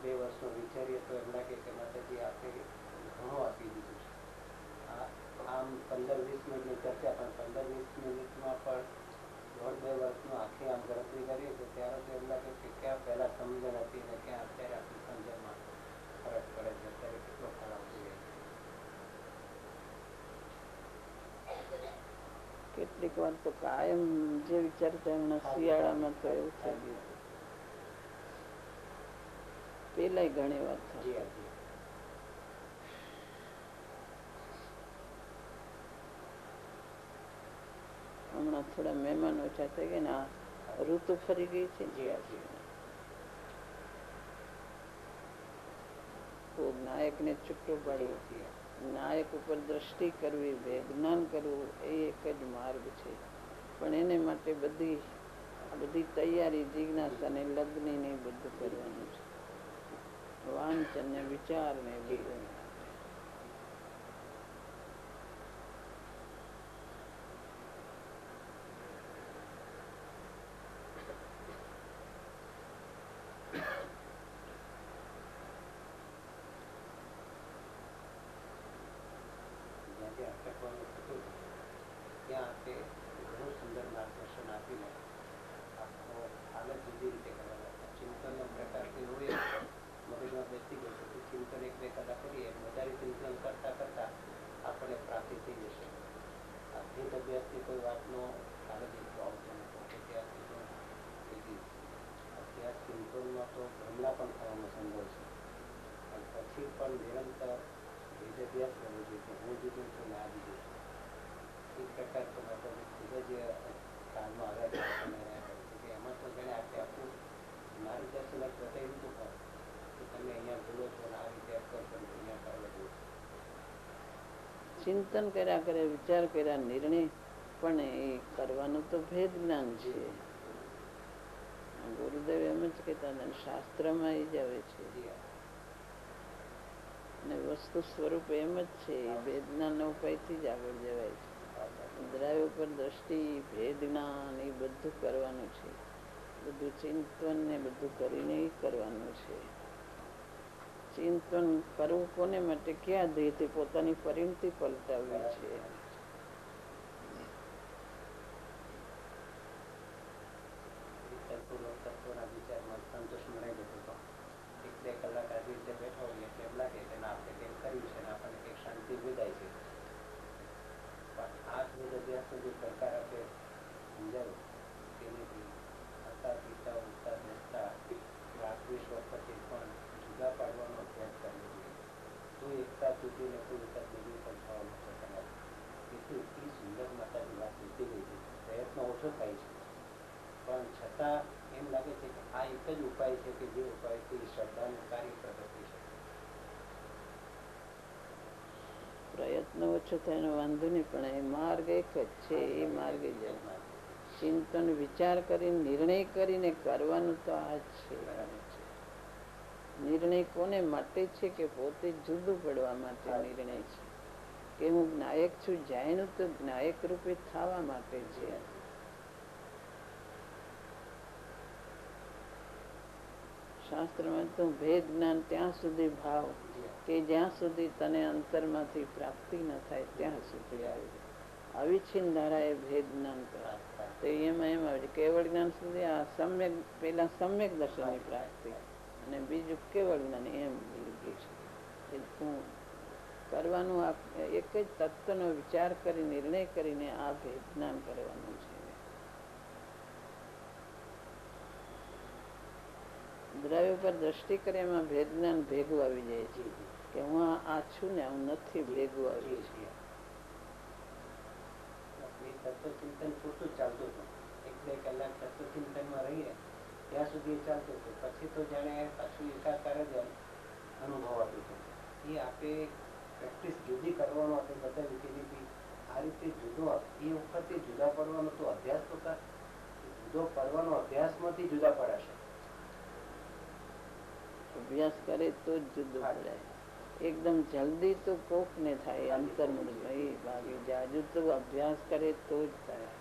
2 વર્ષનો વિચારીએ તો એમ લાગે કે માતાજી આપે ઘણું આપી દીધું છે. આમ 15-20 મિનિટની ચર્ચા, પણ 15-20 મિનિટમાં પણ 1.5-2 વર્ષનું આખી આમ ગણતરી કરીએ તો ત્યારે તો એમ લાગે કે ક્યાં પહેલા સમજણ હતી ને ક્યાં અત્યારે આપણી સમજણમાં ફરક પડે છે. અત્યારે કેટલો ખરાબ થઈ જાય છે. કેટલીક વાર તો કાયમ જે વિચારતા હમણાં શિયાળામાં તો એવું થઈ ગયું. પેલા ઘણી વાત થાય. હમણાં થોડા મહેમાન ઓછા થઈ ગયા ને ઋતુ ફરી ગઈ છે. નાયક ને છૂટું પાડવું, નાયક ઉપર દ્રષ્ટિ કરવી, વિજ્ઞાન કરવું એ એક જ માર્ગ છે. પણ એને માટે બધી તૈયારી, જિજ્ઞાસા ને લગ્ન ને બધું કરવાનું છે. વાંચન ને વિચાર ને બધું. ત્યાં આપે ઘણું સુંદર માર્ગદર્શન આપીને આખો હાલત જુદી રીતે કરવા. ચિંતનનો પ્રકાર હોય મગજમાં બેસી ગયો છે. ચિંતન 1-2 કલાક કરીએ, વધારે ચિંતન કરતા કરતા આપણને પ્રાપ્તિ થઈ જશે. અદ્વૈત અભ્યાસની કોઈ વાતનો ખ્યાલ જ એટલો આવતો નથી કે અભ્યાસ ચિંતનમાં તો ભ્રમણા પણ થવાનો સંભવ છે. અને પછી પણ નિરંતર ભેદ અભ્યાસ કરવો જોઈએ કે હું જુદું છું ને આ જુદું છું. એ પ્રકાર તો માતાજી ખૂબ જ કાળમાં આવ્યા છે. એમાં તો જેને આપણે આખું માર્ગદર્શન જ બતાવ્યું હતું કે તમે અહીંયા ભૂલો છો ને આ રીતે અપર છો અહીંયા કરવા દો. ચિંતન કર્યા કરે, વિચાર કર્યા, નિર્ણય પણ એ કરવાનું તો ભેદ જ્ઞાન છે. ગુરુદેવ એમ જ કહેતા હતા, શાસ્ત્રમાં એ જ આવે છે. અને વસ્તુ સ્વરૂપ એમ જ છે. ભેદ જ્ઞાન ઉપાયથી જ આગળ જવાય છે. દ્રવ્ય ઉપર દ્રષ્ટિ, ભેદ જ્ઞાન એ બધું કરવાનું છે. બધું ચિંતન ને બધું કરીને કરવાનું છે. ચિંતન કરવું કોને માટે? ક્યાં દેહથી પોતાની પરિણતિ પલટાવવી છે. સંતોષ મનાઈ જતો હતો. 1-2 કલાક આવી રીતે બેઠો હોઈએ એટલે એમ લાગે કે આપણે કંઈક કર્યું છે ને આપણને કંઈક શાંતિ વિદાય છે. પણ આ જ અભ્યાસનો જે પ્રકાર આપણે સમજાવ્યો તેની માતા પિતા ઉઠતા બેસતા 8-20 વર્ષ પછી પણ જુદા પાડવાનો અભ્યાસ કરવો જોઈએ. તો એકતા તૂટીને કોઈ એકતા બીજી પણ થવાનું છે. તમારે એટલી સુંદર માતાની વાત મૂકી ગઈ છે. પ્રયત્ન ઓછો થાય છે પણ છતાં એમ લાગે છે કે આ એક જ ઉપાય છે કે જે ઉપાયથી શ્રદ્ધાનું કાર્ય પ્રગટ થઈ શકે. પ્રયત્ન ઓછો થાય એનો વાંધો નહીં, પણ એ માર્ગ એક જ છે. એ માર્ગે જવાનું. ચિંતન વિચાર કરીને નિર્ણય કરીને કરવાનું તો આ જ છે. નિર્ણય કોને માટે છે? કે પોતે જુદું પડવા માટે નિર્ણય છે. કે હું નાયક છું, જાણ્યું તો નાયક રૂપે થવા માટે છે. શાસ્ત્રમાં તો ભેદ જ્ઞાન ત્યાં સુધી ભાવ કે જ્યાં સુધી તને અંતરમાંથી પ્રાપ્તિ ન થાય ત્યાં સુધી આવે. અવિચ્છિન્ન ધારાએ ભેદ જ્ઞાન કરે તો એમાં એમ આવે છે કેવળ જ્ઞાન સુધી આ સમ્યક, પેલા સમ્યક દર્શનની પ્રાપ્તિ અને બીજું કેવળ જ્ઞાન. એમ છે કરવાનું. એક જ તત્વનો વિચાર કરી નિર્ણય કરીને આ ભેદ જ્ઞાન કરવાનું છે. દ્રવ્ય પર દ્રષ્ટિ કરે એમાં ભેદ જ્ઞાન ભેગું આવી જાય છે કે હું આ છું ને હું નથી. ભેગું આવી છે. તત્વચિંતન પૂરતું જ ચાલતું હતું. 1-2 કલાક તત્વચિંતનમાં રહીએ ત્યાં સુધી ચાલતું હતું. પછી તો જાણે પાછું એકાકાર જ અનુભવાતું હતું. એ આપણે પ્રેક્ટિસ જુદી કરવાનો આપણે બધા વિધિ આ રીતે જુદો એ વખતે જુદા પડવાનો તો અભ્યાસ તો જુદો પડવાનો અભ્યાસમાંથી જુદા પડાશે. અભ્યાસ કરે તો જ જુદું પડે. એકદમ જલ્દી તો કોક ને થાય અંતર્મુખ ભાઈ ભાગે જાજુ તો અભ્યાસ કરે તો જ થાય.